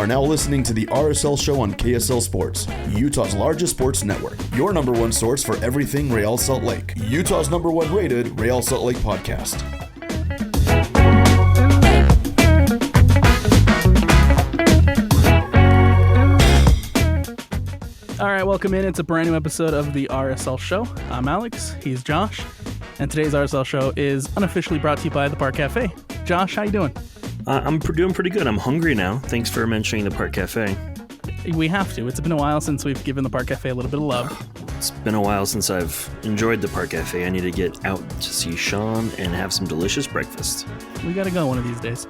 are now listening to the RSL Show on KSL Sports, Utah's largest sports network. Your number one source for everything Real Salt Lake. Utah's number one rated Real Salt Lake podcast. All right, welcome in. It's a brand new episode of the RSL Show. I'm Alex. He's Josh. And today's RSL Show is unofficially brought to you by the Park Cafe. Josh, how you doing? I'm doing pretty good. I'm hungry now. Thanks for mentioning the Park Cafe. We have to. It's been a while since we've given the Park Cafe a little bit of love. It's been a while since I've enjoyed the Park Cafe. I need to get out to see Sean and have some delicious breakfast. We got to go one of these days.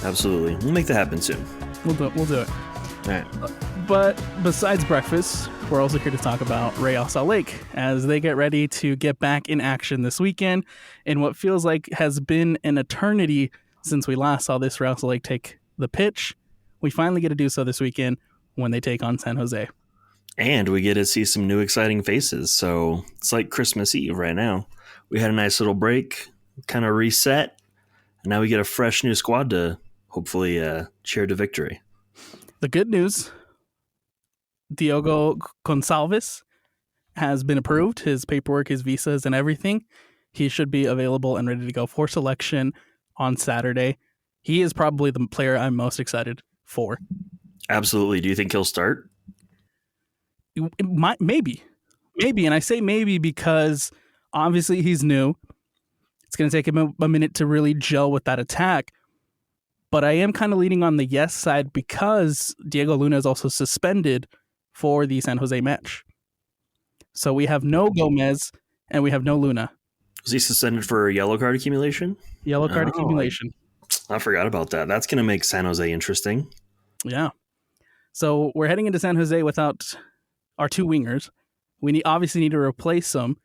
Absolutely. We'll make that happen soon. We'll do it. All right. But besides breakfast, we're also here to talk about Real Salt Lake as they get ready to get back in action this weekend in what feels like has been an eternity since we last saw this Real Salt Lake take the pitch. We finally get to do so this weekend when they take on San Jose. And we get to see some new exciting faces. So it's like Christmas Eve right now. We had a nice little break, kind of reset. And now we get a fresh new squad to hopefully cheer to victory. The good news, Diogo Gonçalves has been approved. His paperwork, his visas, and everything. He should be available and ready to go for selection on Saturday. He is probably the player I'm most excited for. Absolutely. Do you think he'll start? Maybe. And I say maybe because obviously he's new. It's going to take him a minute to really gel with that attack. But I am kind of leaning on the yes side because Diego Luna is also suspended for the San Jose match. So we have no Gomez and we have no Luna. Was he suspended for yellow card accumulation? Yellow card accumulation. I forgot about that. That's going to make San Jose interesting. Yeah. So we're heading into San Jose without our two wingers. We obviously need to replace them.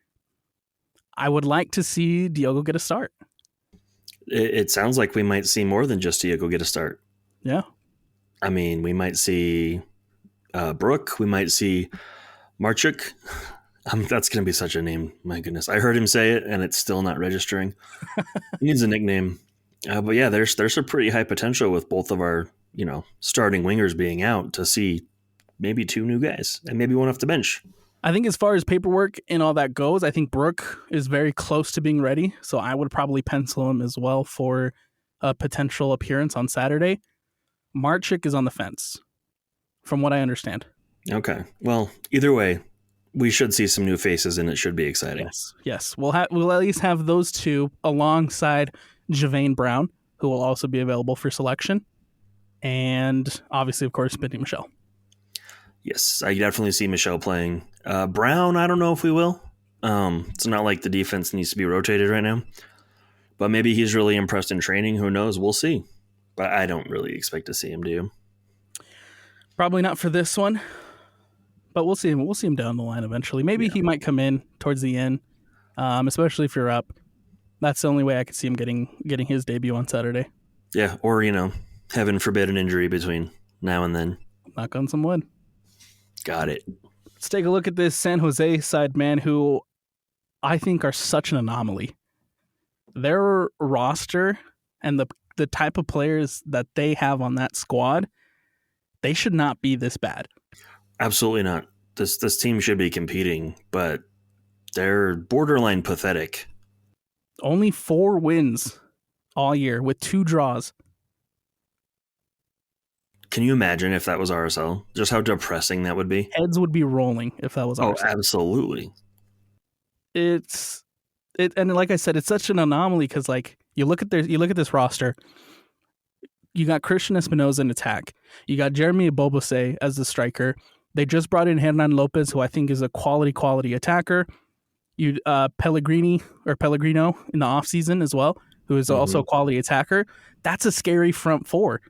I would like to see Diogo get a start. It sounds like we might see more than just Diogo get a start. Yeah. I mean, we might see Brooke. We might see Marchuk. That's going to be such a name. My goodness. I heard him say it, and it's still not registering. He needs a nickname. But yeah, there's a pretty high potential with both of our, starting wingers being out to see maybe two new guys and maybe one off the bench. I think as far as paperwork and all that goes, I think Brooke is very close to being ready. So I would probably pencil him as well for a potential appearance on Saturday. Marchuk is on the fence, from what I understand. Okay. Well, either way, we should see some new faces, and it should be exciting. Yes. We'll at least have those two alongside Javane Brown, who will also be available for selection. And obviously, of course, Benny Michel. Yes, I definitely see Michel playing. Brown, I don't know if we will. It's not like the defense needs to be rotated right now. But maybe he's really impressed in training. Who knows? We'll see. But I don't really expect to see him, do you? Probably not for this one. But we'll see him. We'll see him down the line eventually. Maybe he might come in towards the end, especially if you're up. That's the only way I could see him getting his debut on Saturday. Yeah, or, heaven forbid an injury between now and then. Knock on some wood. Got it. Let's take a look at this San Jose side, man, who I think are such an anomaly. Their roster and the type of players that they have on that squad, they should not be this bad. Absolutely not. This team should be competing, but they're borderline pathetic. Only 4 wins all year with 2 draws. Can you imagine if that was RSL? Just how depressing that would be? Heads would be rolling if that was RSL. Oh, absolutely. And like I said, it's such an anomaly because you look at this roster. You got Christian Espinoza in attack. You got Jeremy Ebobose as the striker. They just brought in Hernan Lopez, who I think is a quality attacker. You Pellegrino in the offseason as well, who is also a quality attacker. That's a scary front four.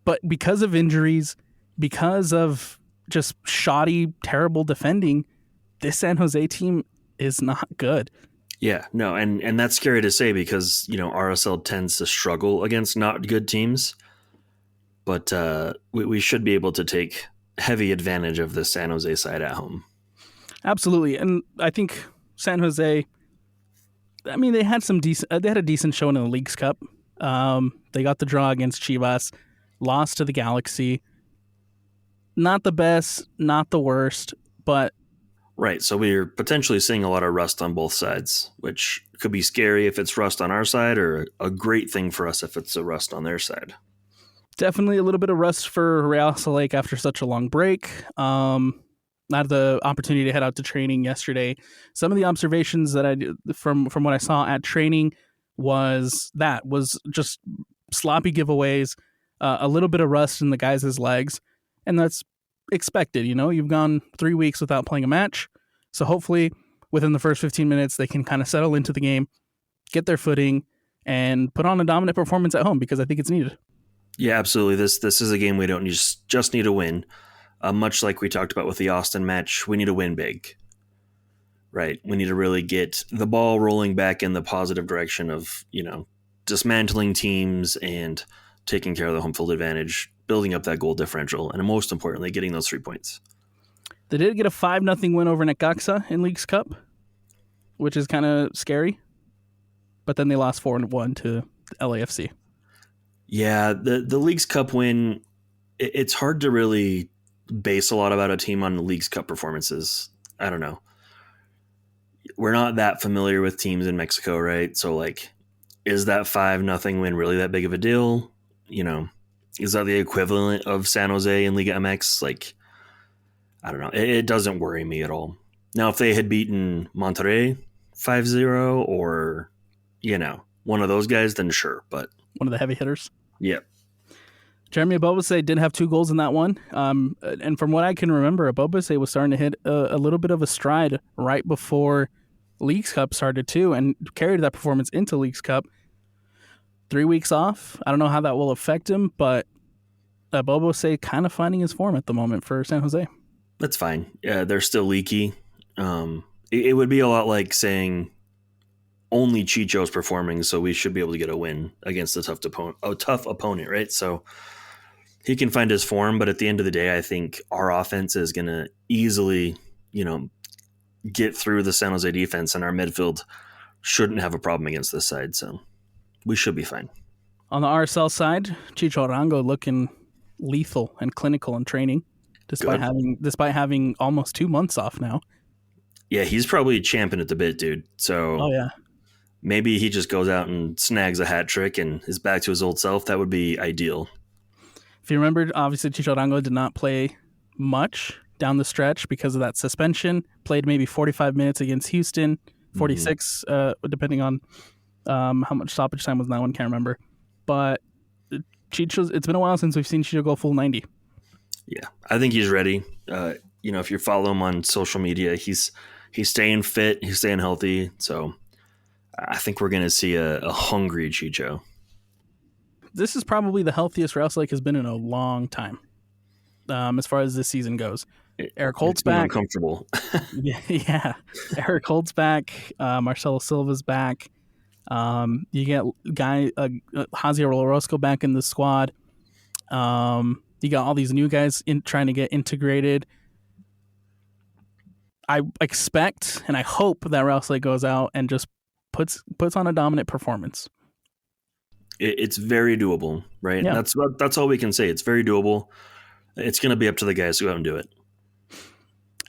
But because of injuries, because of just shoddy, terrible defending, this San Jose team is not good. Yeah, no, and that's scary to say because, RSL tends to struggle against not good teams. But we should be able to take heavy advantage of the San Jose side at home. Absolutely. And I think San Jose, they had a decent showing in the Leagues Cup. They got the draw against Chivas. lost to the Galaxy. Not the best, not the worst, but Right. So we're potentially seeing a lot of rust on both sides, which could be scary if it's rust on our side, or a great thing for us if it's a rust on their side. definitely a little bit of rust for Real Salt Lake after such a long break. I had the opportunity to head out to training yesterday. Some of the observations that I did from what I saw at training was just sloppy giveaways, a little bit of rust in the guys' legs, and that's expected. You've gone 3 weeks without playing a match, so hopefully within the first 15 minutes they can kind of settle into the game, get their footing, and put on a dominant performance at home, because I think it's needed. Yeah, absolutely. This is a game we don't just need to win. Much like we talked about with the Austin match, we need to win big. Right? We need to really get the ball rolling back in the positive direction of, dismantling teams and taking care of the home field advantage, building up that goal differential, and most importantly, getting those 3 points. They did get a 5-0 win over Necaxa in Leagues Cup, which is kind of scary. But then they lost 4-1 to LAFC. Yeah, the Leagues Cup win, it's hard to really base a lot about a team on the Leagues Cup performances. I don't know. We're not that familiar with teams in Mexico, right? So, is that 5-0 win really that big of a deal? Is that the equivalent of San Jose in Liga MX? I don't know. It doesn't worry me at all. Now, if they had beaten Monterrey 5-0 or, one of those guys, then sure. But one of the heavy hitters. Yeah. Jeremy Ebobisse did have 2 goals in that one. And from what I can remember, Ebobisse was starting to hit a little bit of a stride right before Leagues Cup started too, and carried that performance into Leagues Cup. 3 weeks off. I don't know how that will affect him, but Ebobisse kind of finding his form at the moment for San Jose. That's fine. Yeah, they're still leaky. It would be a lot like saying only Chicho's performing, so we should be able to get a win against a tough opponent, right? So he can find his form, but at the end of the day, I think our offense is going to easily, get through the San Jose defense, and our midfield shouldn't have a problem against this side, so we should be fine. On the RSL side, Chicho Arango looking lethal and clinical in training, despite having almost 2 months off now. Yeah, he's probably champing at the bit, dude. So oh yeah, maybe he just goes out and snags a hat trick and is back to his old self. That would be ideal. If you remember, obviously Chicho Arango did not play much down the stretch because of that suspension. Played maybe 45 minutes against Houston, 46, depending on how much stoppage time was in that one. Can't remember. But Chicho's, it's been a while since we've seen Chicho go full 90. Yeah, I think he's ready. If you follow him on social media, he's staying fit, he's staying healthy. So I think we're going to see a hungry Chicho. This is probably the healthiest Real Salt Lake has been in a long time, as far as this season goes. Eric Holt's back. Uncomfortable. yeah. Eric Holt's back. Marcelo Silva's back. You get Jazier Orozco back in the squad. You got all these new guys trying to get integrated. I expect and I hope that Real Salt Lake goes out and just puts on a dominant performance. It's very doable, right? Yeah. That's all we can say. It's very doable. It's going to be up to the guys to go out and do it.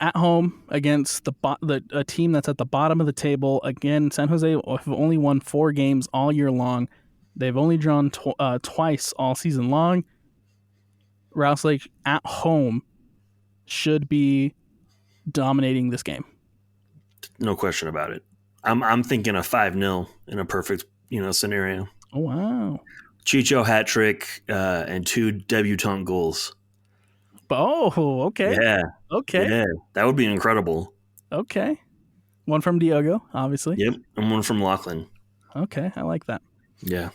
At home against a team that's at the bottom of the table. Again, San Jose have only won 4 games all year long. They've only drawn twice all season long. Real Salt Lake at home should be dominating this game. No question about it. I'm thinking a 5-0 in a perfect scenario. Oh wow! Chicho hat trick and 2 debutante goals. Oh, okay. Yeah. Okay. Yeah, that would be incredible. Okay. One from Diogo, obviously. Yep, and one from Lachlan. Okay, I like that. Yeah.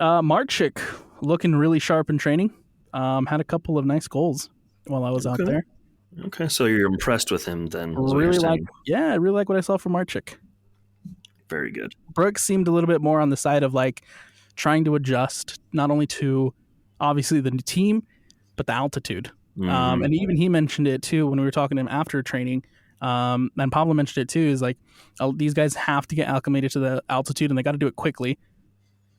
Marchik looking really sharp in training. Had a couple of nice goals while I was out there. Okay, so you're impressed with him then. I really like what I saw from Marchik. Very good. Brooks seemed a little bit more on the side of trying to adjust not only to obviously the team, but the altitude. Mm-hmm. And even he mentioned it too when we were talking to him after training. And Pablo mentioned it too, is these guys have to get acclimated to the altitude and they got to do it quickly.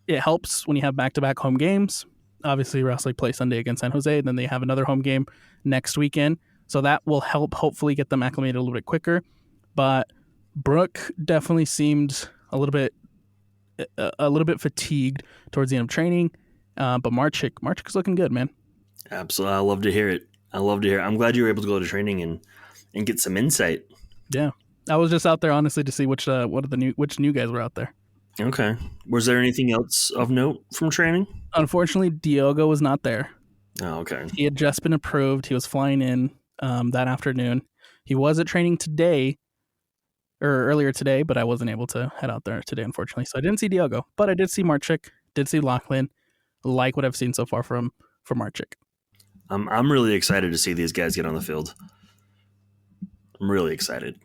It helps when you have back-to-back home games. obviously Rouse Lake play Sunday against San Jose, and then they have another home game next weekend. So that will help hopefully get them acclimated a little bit quicker. But Brooke definitely seemed a little bit fatigued towards the end of training. But Marchik is looking good, man. Absolutely. I love to hear it. I'm glad you were able to go to training and get some insight. Yeah. I was just out there honestly to see which new guys were out there. Okay. Was there anything else of note from training? Unfortunately, Diogo was not there. Oh, okay. He had just been approved. He was flying in that afternoon. He was at training earlier today, but I wasn't able to head out there today, unfortunately. So I didn't see Diogo, but I did see Marchik, did see Lachlan. Like what I've seen so far from Marchik. I'm really excited to see these guys get on the field. I'm really excited.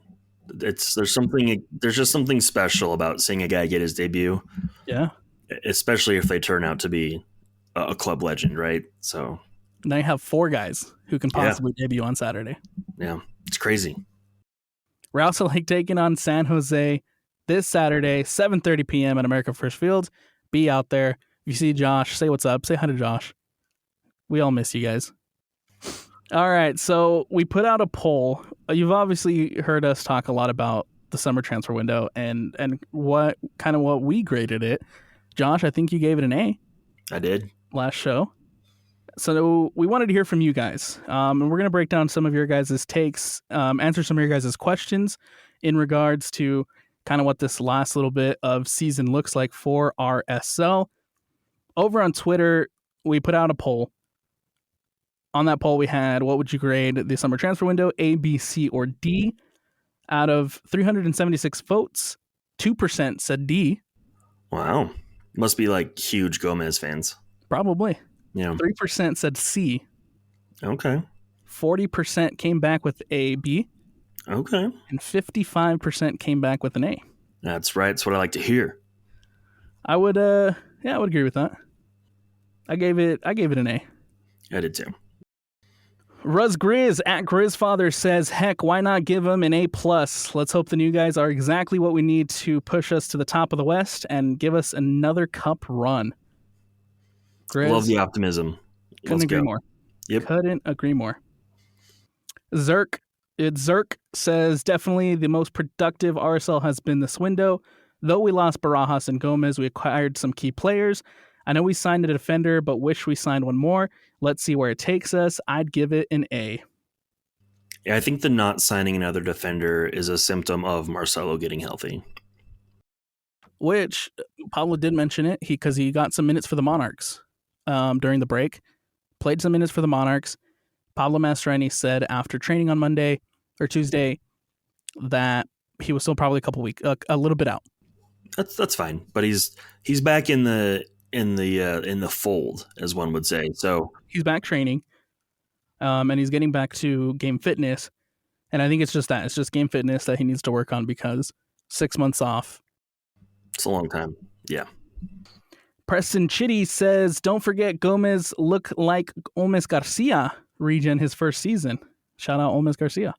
There's just something special about seeing a guy get his debut. Yeah. Especially if they turn out to be a club legend, right? So now you have 4 guys who can possibly debut on Saturday. Yeah, it's crazy. Rouse Lake taking on San Jose this Saturday, 7:30 p.m. at America First Field. Be out there. If you see Josh, say what's up. Say hi to Josh. We all miss you guys. All right, so we put out a poll. You've obviously heard us talk a lot about the summer transfer window and what we graded it. Josh, I think you gave it an A. I did. Last show. So we wanted to hear from you guys. And we're going to break down some of your guys' takes, answer some of your guys' questions in regards to kind of what this last little bit of season looks like for RSL. Over on Twitter, we put out a poll. On that poll, we had, what would you grade the summer transfer window, A, B, C, or D? Out of 376 votes, 2% said D. Wow. Must be like huge Gomez fans. Probably. Yeah. 3% said C. Okay. 40% came back with A, B. Okay. And 55% came back with an A. That's right. That's what I like to hear. I would agree with that. I gave it an A. I did too. Ruz Grizz at Grizzfather says, heck, why not give them an A+? Let's hope the new guys are exactly what we need to push us to the top of the West and give us another cup run. Grizz, love the optimism. Couldn't agree more. Yep. Couldn't agree more. Zerk says, definitely the most productive RSL has been this window. Though we lost Barajas and Gomez, we acquired some key players. I know we signed a defender, but wish we signed one more. Let's see where it takes us. I'd give it an A. Yeah, I think the not signing another defender is a symptom of Marcelo getting healthy. Which, Pablo did mention it, because he got some minutes for the Monarchs during the break. Played some minutes for the Monarchs. Pablo Mastroeni said after training on Monday or Tuesday that he was still probably a little bit out. That's fine, but he's back in the fold, as one would say. So he's back training, and he's getting back to game fitness. And I think it's just that. It's just game fitness that he needs to work on, because 6 months off. It's a long time. Yeah. Preston Chitty says, don't forget Gomez look like Olmes Garcia regen his first season. Shout out Olmes Garcia.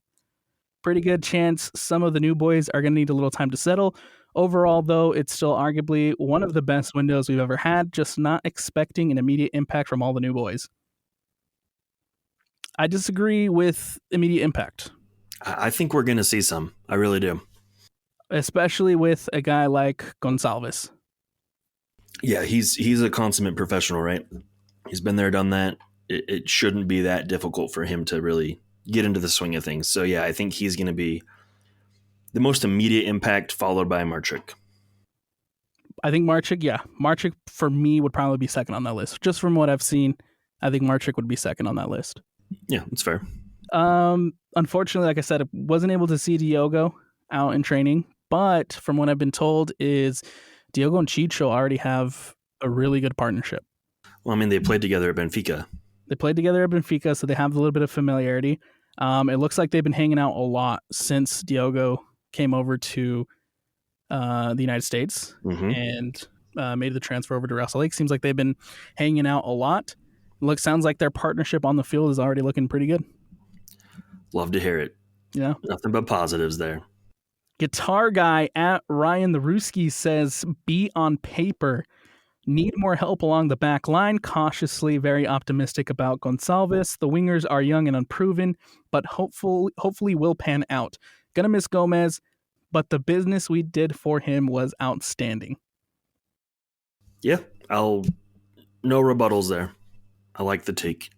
Pretty good chance some of the new boys are going to need a little time to settle. Overall, though, it's still arguably one of the best windows we've ever had, just not expecting an immediate impact from all the new boys. I disagree with immediate impact. I think we're going to see some. I really do. Especially with a guy like Gonçalves. Yeah, he's a consummate professional, right? He's been there, done that. It shouldn't be that difficult for him to really get into the swing of things. So, yeah, I think he's going to be the most immediate impact, followed by Marchik. I think Marchik for me would probably be second on that list. Just from what I've seen, I think Marchik would be second on that list. Yeah, that's fair. Unfortunately, like I said, I wasn't able to see Diogo out in training, but from what I've been told is Diogo and Chicho already have a really good partnership. Well, I mean, they played together at Benfica. So they have a little bit of familiarity. It looks like they've been hanging out a lot since Diogo came over to the United States and made the transfer over to Rouse Lake. Seems like they've been hanging out a lot. Sounds like their partnership on the field is already looking pretty good. Love to hear it. Yeah. Nothing but positives there. Guitar guy at Ryan the Ruski says, B on paper. Need more help along the back line. Cautiously very optimistic about Gonçalves. The wingers are young and unproven, but hopefully will pan out. Gonna miss Gomez, but the business we did for him was outstanding. Yeah, no rebuttals there. I like the take.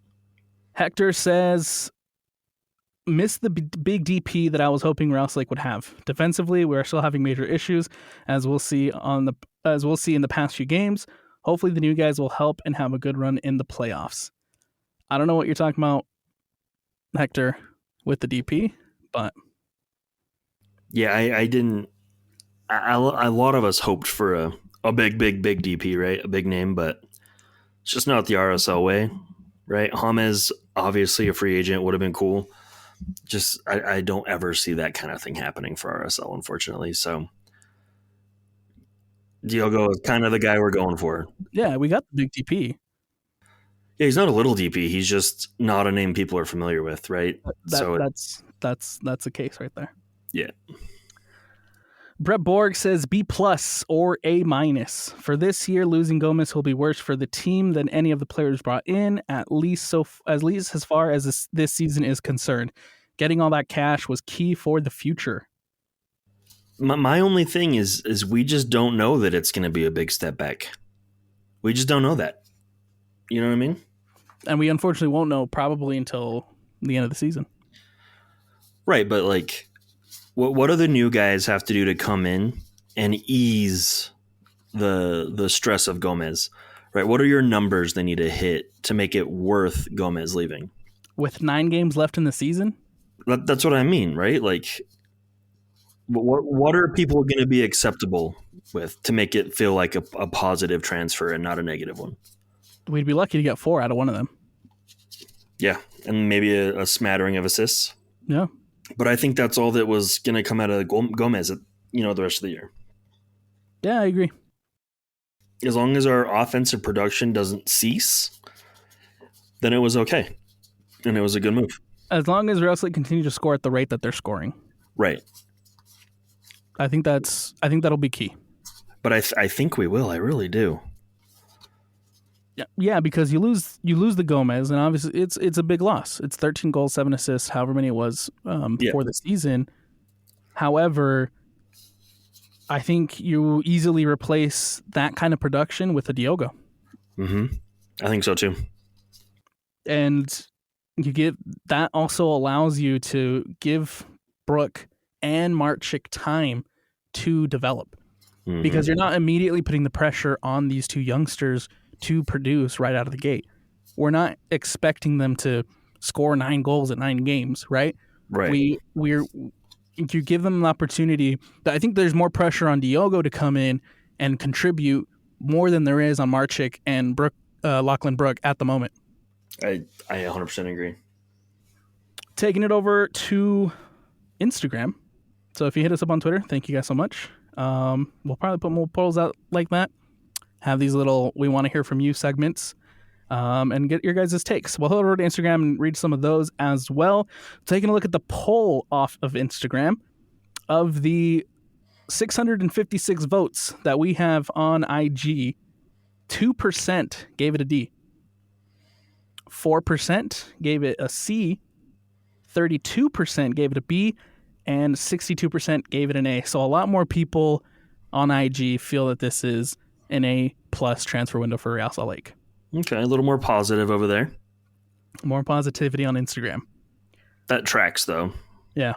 Hector says, missed the big DP that I was hoping Real Salt Lake would have. Defensively, we're still having major issues, as we'll see in the past few games. Hopefully the new guys will help and have a good run in the playoffs. I don't know what you're talking about, Hector, with the DP, but yeah, I didn't. A lot of us hoped for a big DP, right? A big name, but it's just not the RSL way, right? James, obviously a free agent, would have been cool. Just I don't ever see that kind of thing happening for RSL, unfortunately. So Diogo is kind of the guy we're going for. Yeah, we got the big DP. Yeah, he's not a little DP. He's just not a name people are familiar with, right? That's the case right there. Yeah. Brett Borg says B+ or A-. For this year, losing Gomez will be worse for the team than any of the players brought in, at least as far as this season is concerned. Getting all that cash was key for the future. My only thing is we just don't know that it's going to be a big step back. We just don't know that. You know what I mean? And we unfortunately won't know probably until the end of the season. Right, but like, what do the new guys have to do to come in and ease the stress of Gomez? Right, what are your numbers they need to hit to make it worth Gomez leaving? With 9 games left in the season? That's what I mean, right? Like, what are people going to be acceptable with to make it feel like a positive transfer and not a negative one? We'd be lucky to get 4 out of one of them. Yeah, and maybe a smattering of assists. Yeah. But I think that's all that was going to come out of Gomez, the rest of the year. Yeah, I agree. As long as our offensive production doesn't cease, then it was okay. And it was a good move. As long as Real Salt Lake continue to score at the rate that they're scoring. Right. I think that'll be key. But I think we will. I really do. Yeah, because you lose the Gomez, and obviously it's a big loss. It's 13 goals, 7 assists, however many it was for the season. However, I think you easily replace that kind of production with a Diogo. Mm-hmm. I think so too. And that also allows you to give Brook and Marchik time to develop, because you're not immediately putting the pressure on these two youngsters to produce right out of the gate. We're not expecting them to score 9 goals at 9 games, right? Right. You give them an opportunity. I think there's more pressure on Diogo to come in and contribute more than there is on Marchik and Lachlan Brook at the moment. I 100% agree. Taking it over to Instagram. So if you hit us up on Twitter, thank you guys so much. We'll probably put more polls out like that. Have these little "we want to hear from you" segments, and get your guys' takes. We'll head over to Instagram and read some of those as well. Taking a look at the poll off of Instagram, of the 656 votes that we have on IG, 2% gave it a D, 4% gave it a C, 32% gave it a B, and 62% gave it an A. So a lot more people on IG feel that this is an A+ transfer window for Real Salt Lake. Okay, a little more positive over there. More positivity on Instagram. That tracks, though. Yeah.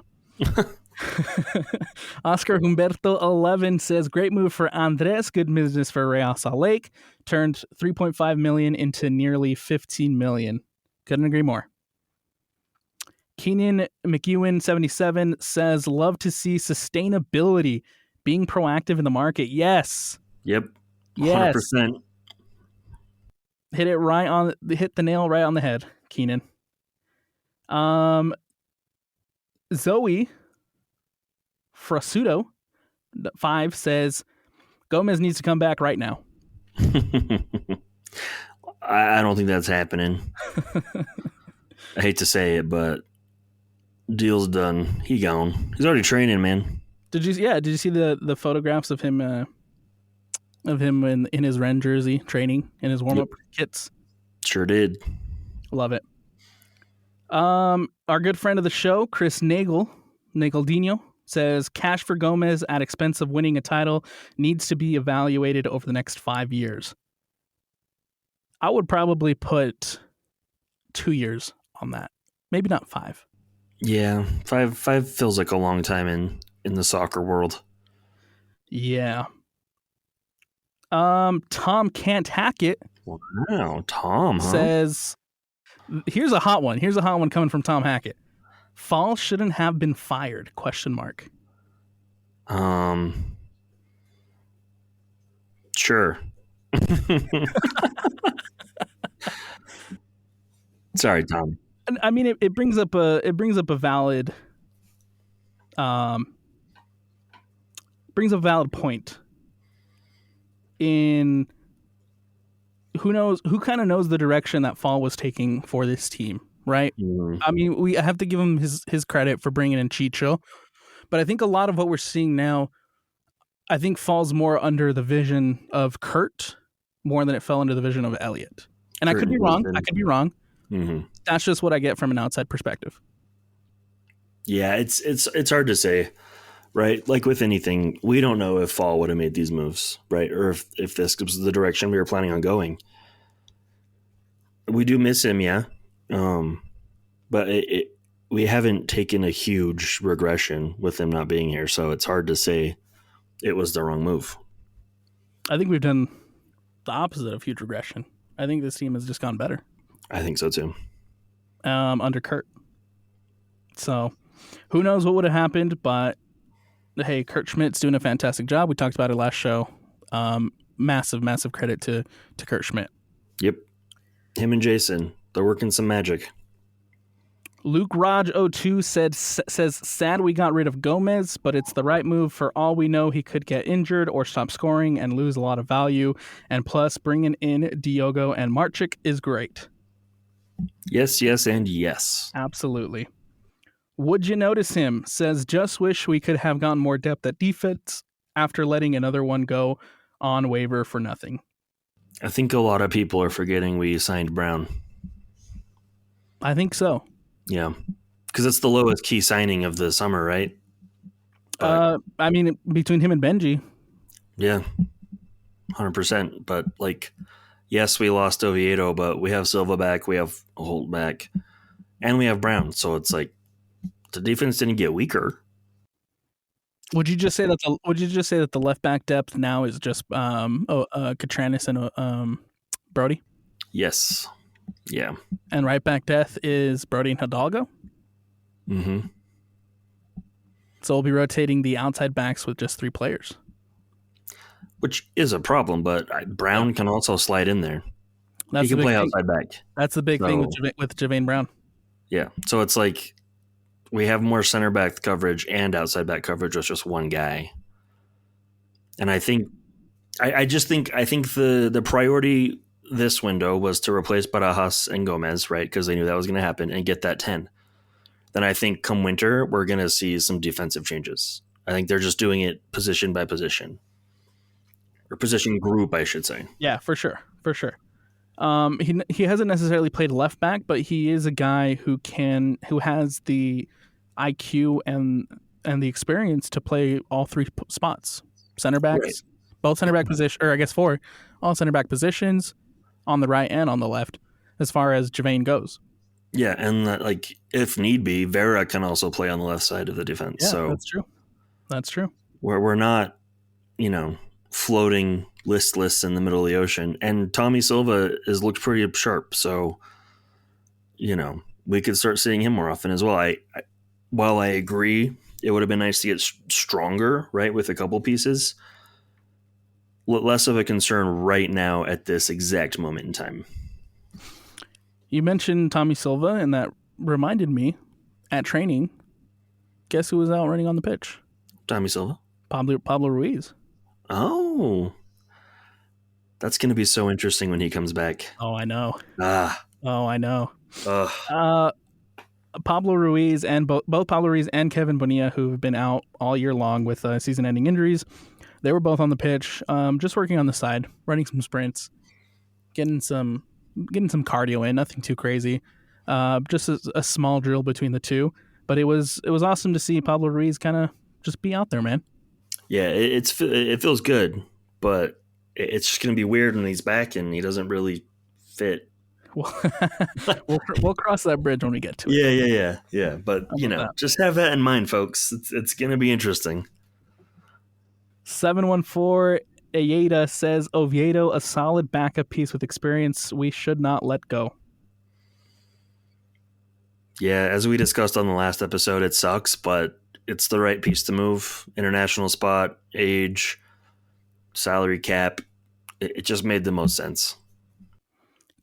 Oscar Humberto 11 says, great move for Andres, good business for Real Salt Lake. Turned $3.5 million into nearly $15 million. Couldn't agree more. Keenan McEwen 77 says, love to see sustainability, being proactive in the market. Yes. Yep. 100%. Yes. Hit the nail right on the head, Keenan. Zoe Frasudo 5 says, Gomez needs to come back right now. I don't think that's happening. I hate to say it, but deal's done. He gone. He's already training, man. Did you see the photographs of him of him in his Ren jersey training in his warm-up kits. Sure did. Love it. Our good friend of the show, Chris Nagaldino, says cash for Gomez at expense of winning a title needs to be evaluated over the next 5 years. I would probably put 2 years on that. Maybe not 5. Yeah, five feels like a long time in the soccer world. Yeah. Tom Can't Hack It. Wow, Tom, huh? Says, here's a hot one. Here's a hot one coming from Tom Hackett. Fall shouldn't have been fired, ? Sure. Sorry, Tom. I mean, it brings up a valid point. In who kind of knows the direction that Fall was taking for this team, right? Mm-hmm. I mean, we have to give him his credit for bringing in Chicho, but I think a lot of what we're seeing now, I think falls more under the vision of Kurt more than it fell under the vision of Elliot. And I could be wrong. Mm-hmm. That's just what I get from an outside perspective. Yeah, it's hard to say, right? Like with anything, we don't know if Fall would have made these moves, right? Or if this was the direction we were planning on going. We do miss him, yeah. But we haven't taken a huge regression with him not being here, so it's hard to say it was the wrong move. I think we've done the opposite of huge regression. I think this team has just gone better. I think so too. Under Kurt. So who knows what would have happened, but hey, Kurt Schmidt's doing a fantastic job. We talked about it last show. Massive credit to Kurt Schmidt. Yep. Him and Jason, they're working some magic. Luke Raj 02 says sad we got rid of Gomez, but it's the right move. For all we know, he could get injured or stop scoring and lose a lot of value. And plus, bringing in Diogo and Marchik is great. Yes, and yes. Absolutely. Would you notice him? Says, just wish we could have gotten more depth at defense after letting another one go on waiver for nothing. I think a lot of people are forgetting we signed Brown. I think so. Yeah, because it's the lowest key signing of the summer, right? I mean, between him and Benji. Yeah, 100%. But like, yes, we lost Oviedo, but we have Silva back, we have Holt back, and we have Brown. So it's like the defense didn't get weaker. Would you just say that the left back depth now is just Catranis and Brody? Yes. Yeah. And right back depth is Brody and Hidalgo? Mm-hmm. So we'll be rotating the outside backs with just 3 players. Which is a problem, but Brown can also slide in there. He can play outside back. That's the big thing with Javain Brown. Yeah. So it's like we have more center back coverage and outside back coverage with just one guy. And I think the priority this window was to replace Barajas and Gomez, right? Because they knew that was going to happen, and get that 10. Then I think come winter, we're going to see some defensive changes. I think they're just doing it position by position. Or position group, I should say. Yeah, for sure. He hasn't necessarily played left back, but he is a guy who has the IQ and the experience to play all 3 spots. Center backs, right. Both center back position, or I guess 4, all center back positions on the right and on the left, as far as Javain goes. Yeah, and like if need be, Vera can also play on the left side of the defense. Yeah, so that's true. We're not, floating listless in the middle of the ocean. And Tommy Silva has looked pretty sharp, so we could start seeing him more often as well. While I agree, it would have been nice to get stronger, right, with a couple pieces. Less of a concern right now at this exact moment in time. You mentioned Tommy Silva, and that reminded me, at training, guess who was out running on the pitch? Tommy Silva? Pablo Ruiz. Oh. That's going to be so interesting when he comes back. Oh, I know. Oh, I know. Pablo Ruiz and both Pablo Ruiz and Kevin Bonilla, who have been out all year long with season-ending injuries, they were both on the pitch, just working on the side, running some sprints, getting some cardio in, nothing too crazy, just a small drill between the two. But it was awesome to see Pablo Ruiz kind of just be out there, man. Yeah, it feels good, but it's just going to be weird when he's back and he doesn't really fit. We'll cross that bridge when we get to it. Yeah. But just have that in mind, folks. It's going to be interesting. 714 Ayeda says Oviedo, a solid backup piece with experience. We should not let go. Yeah, as we discussed on the last episode, it sucks, but it's the right piece to move. International spot, age, salary cap. It just made the most sense.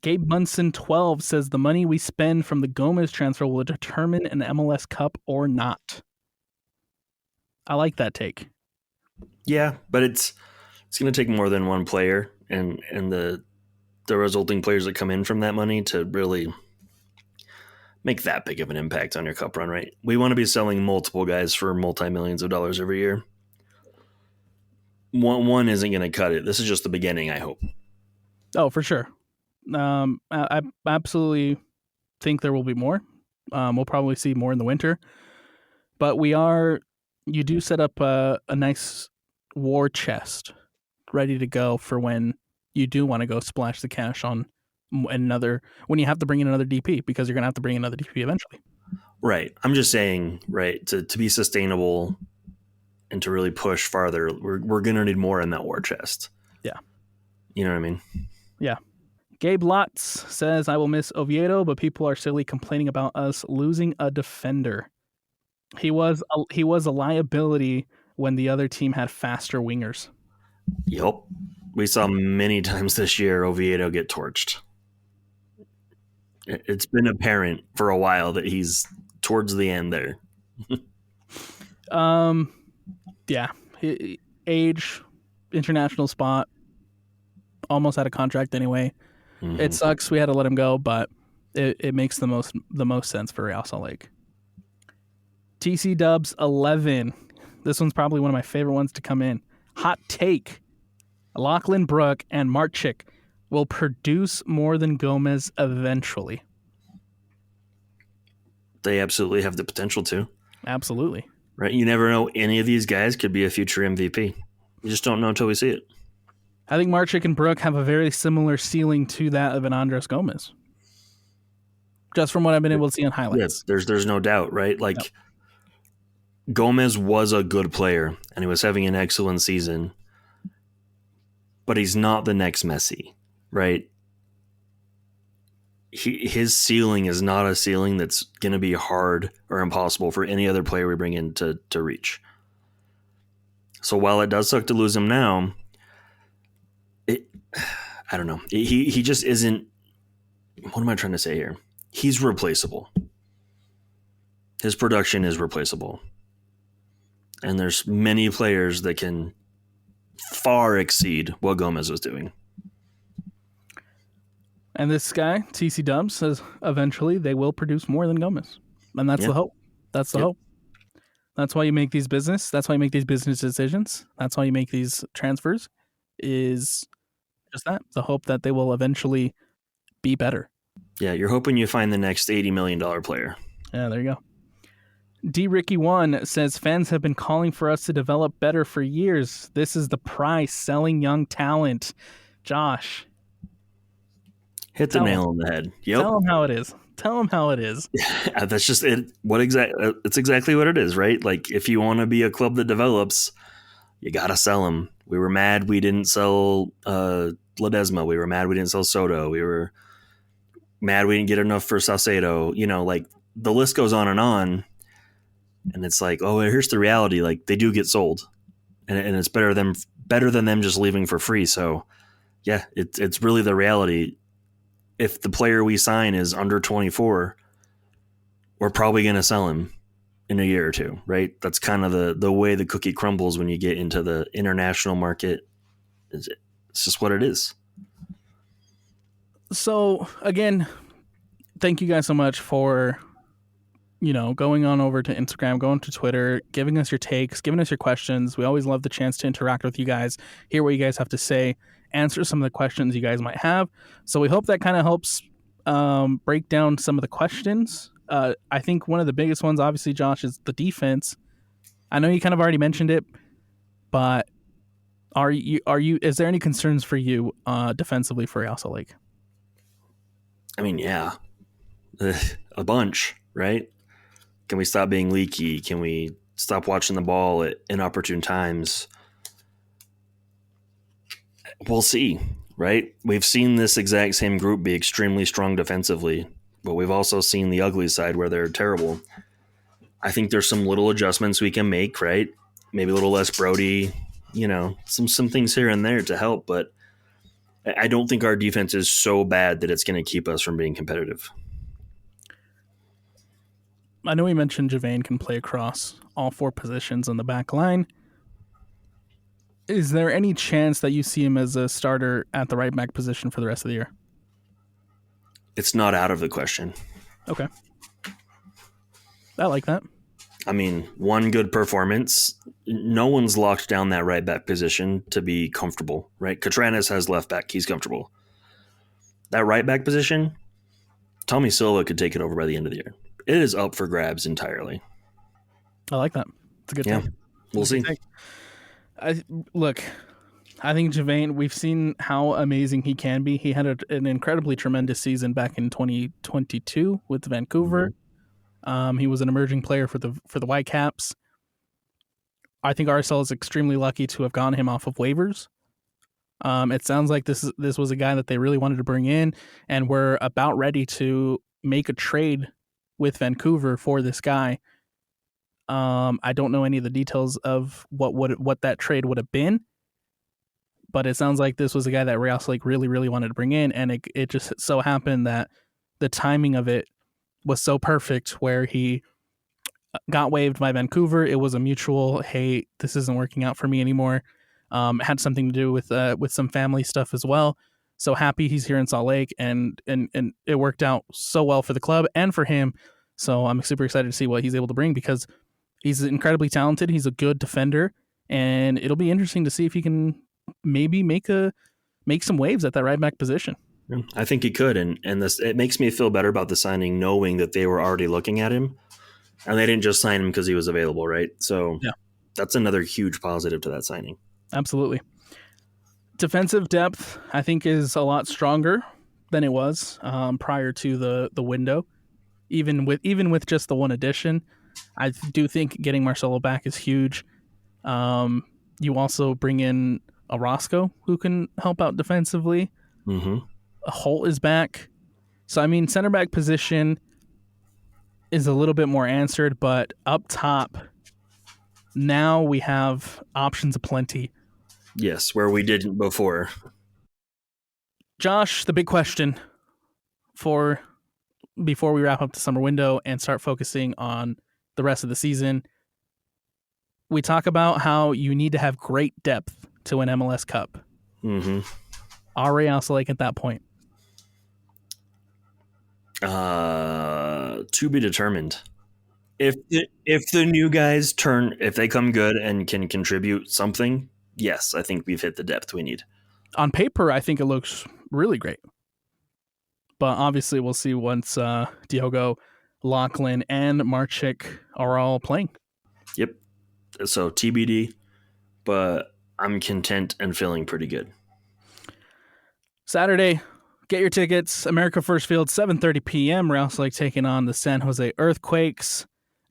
Gabe Munson 12 says the money we spend from the Gomez transfer will determine an MLS Cup or not. I like that take. Yeah, but it's going to take more than one player and the resulting players that come in from that money to really make that big of an impact on your cup run, right? We want to be selling multiple guys for multi-millions of dollars every year. One isn't going to cut it. This is just the beginning, I hope. Oh, for sure. I absolutely think there will be more. We'll probably see more in the winter. But you do set up a nice war chest ready to go for when you do want to go splash the cash on when you have to bring in another DP, because you're going to have to bring in another DP eventually. Right. I'm just saying, right, to be sustainable and to really push farther, we're going to need more in that war chest. Yeah. You know what I mean? Yeah. Gabe Lotz says, I will miss Oviedo, but people are silly complaining about us losing a defender. He was a liability when the other team had faster wingers. Yep. We saw many times this year Oviedo get torched. It's been apparent for a while that he's towards the end there. Yeah. Age, international spot, almost out of contract anyway. Mm-hmm. It sucks we had to let him go, but it makes the most sense for Real Salt Lake. TC Dubs 11. This one's probably one of my favorite ones to come in. Hot take. Lachlan Brook and Marchik will produce more than Gomez eventually. They absolutely have the potential to. Absolutely. Right? You never know. Any of these guys could be a future MVP. You just don't know until we see it. I think Marchik and Brook have a very similar ceiling to that of an Andres Gomez. Just from what I've been able to see on highlights. Yeah, there's no doubt, right? Like, yep. Gomez was a good player, and he was having an excellent season. But he's not the next Messi, right? His ceiling is not a ceiling that's going to be hard or impossible for any other player we bring in to reach. So while it does suck to lose him now, I don't know. He just isn't. What am I trying to say here? He's replaceable. His production is replaceable. And there's many players that can far exceed what Gomez was doing. And this guy, TC Dubs, says eventually they will produce more than Gomez. And that's the hope. That's the hope. That's why you make these business. That's why you make these business decisions. That's why you make these transfers, is just that. The hope that they will eventually be better. Yeah, you're hoping you find the next $80 million player. Yeah, there you go. D Ricky 1 says fans have been calling for us to develop better for years. This is the price, selling young talent. Josh, hit the nail on the head. Yep. Tell them how it is. Tell them how it is. That's just it. It's exactly what it is, right? Like, if you want to be a club that develops, you gotta sell them. We were mad we didn't sell Ledesma. We were mad we didn't sell Soto. We were mad we didn't get enough for Salcedo. You know, like, the list goes on. And it's like, oh, here's the reality. Like, they do get sold, and it's better than them just leaving for free. So, yeah, it's really the reality. If the player we sign is under 24, we're probably going to sell him in a year or two, right? That's kind of the way the cookie crumbles when you get into the international market. It's just what it is. So, again, thank you guys so much for going on over to Instagram, going to Twitter, giving us your takes, giving us your questions. We always love the chance to interact with you guys, hear what you guys have to say, answer some of the questions you guys might have. So we hope that kind of helps break down some of the questions. I think one of the biggest ones, obviously, Josh, is the defense. I know you kind of already mentioned it, but is there any concerns for you defensively for Real Salt Lake? I mean, yeah, a bunch, right? Can we stop being leaky? Can we stop watching the ball at inopportune times? We'll see, right? We've seen this exact same group be extremely strong defensively, but we've also seen the ugly side where they're terrible. I think there's some little adjustments we can make, right? Maybe a little less Brody, some things here and there to help, but I don't think our defense is so bad that it's going to keep us from being competitive. I know we mentioned Javane can play across all 4 positions on the back line. Is there any chance that you see him as a starter at the right back position for the rest of the year? It's not out of the question. Okay. I like that. I mean, one good performance. No one's locked down that right back position to be comfortable, right? Catranis has left back. He's comfortable. That right back position, Tommy Silva could take it over by the end of the year. It is up for grabs entirely. I like that. It's a good thing. We'll see. I think Javane, we've seen how amazing he can be. He had an incredibly tremendous season back in 2022 with Vancouver. Mm-hmm. He was an emerging player for the Whitecaps. I think RSL is extremely lucky to have gotten him off of waivers. It sounds like this was a guy that they really wanted to bring in, and we're about ready to make a trade with Vancouver for this guy. I don't know any of the details of what that trade would have been, but it sounds like this was a guy that Real Salt Lake really, really wanted to bring in, and it just so happened that the timing of it was so perfect where he got waived by Vancouver. It was a mutual, hey, this isn't working out for me anymore. Had something to do with some family stuff as well. So happy he's here in Salt Lake, and it worked out so well for the club and for him. So I'm super excited to see what he's able to bring, because he's incredibly talented. He's a good defender, and it'll be interesting to see if he can maybe make some waves at that right back position. I think he could, and it makes me feel better about the signing, knowing that they were already looking at him, and they didn't just sign him because he was available, right? So yeah, that's another huge positive to that signing. Absolutely. Defensive depth, I think, is a lot stronger than it was prior to the window. Even with just the one addition, I do think getting Marcelo back is huge. You also bring in a Roscoe who can help out defensively. Mm-hmm. Holt is back. So, I mean, center back position is a little bit more answered, but up top, now we have options aplenty. Yes, where we didn't before. Josh, the big question before we wrap up the summer window and start focusing on the rest of the season, we talk about how you need to have great depth to win MLS Cup. Mm-hmm. Are Real Salt Lake at that point? To be determined. If the new guys if they come good and can contribute something, yes, I think we've hit the depth we need. On paper, I think it looks really great. But obviously, we'll see once Diogo, Lachlan, and Marchik are all playing. Yep. So TBD, but I'm content and feeling pretty good. Saturday, get your tickets. America First Field, 7:30 p.m. Real Salt Lake taking on the San Jose Earthquakes.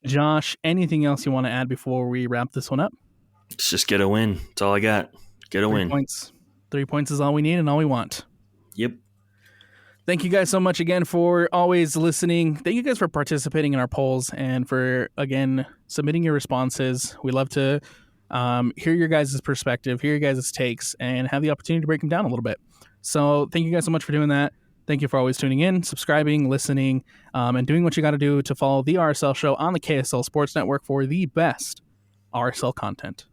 Josh, anything else you want to add before we wrap this one up? Let's just get a win. That's all I got. Get a win. 3 points is all we need and all we want. Yep. Thank you guys so much again for always listening. Thank you guys for participating in our polls and for, again, submitting your responses. We love to hear your guys' perspective, hear your guys' takes, and have the opportunity to break them down a little bit. So thank you guys so much for doing that. Thank you for always tuning in, subscribing, listening, and doing what you got to do to follow the RSL show on the KSL Sports Network for the best RSL content.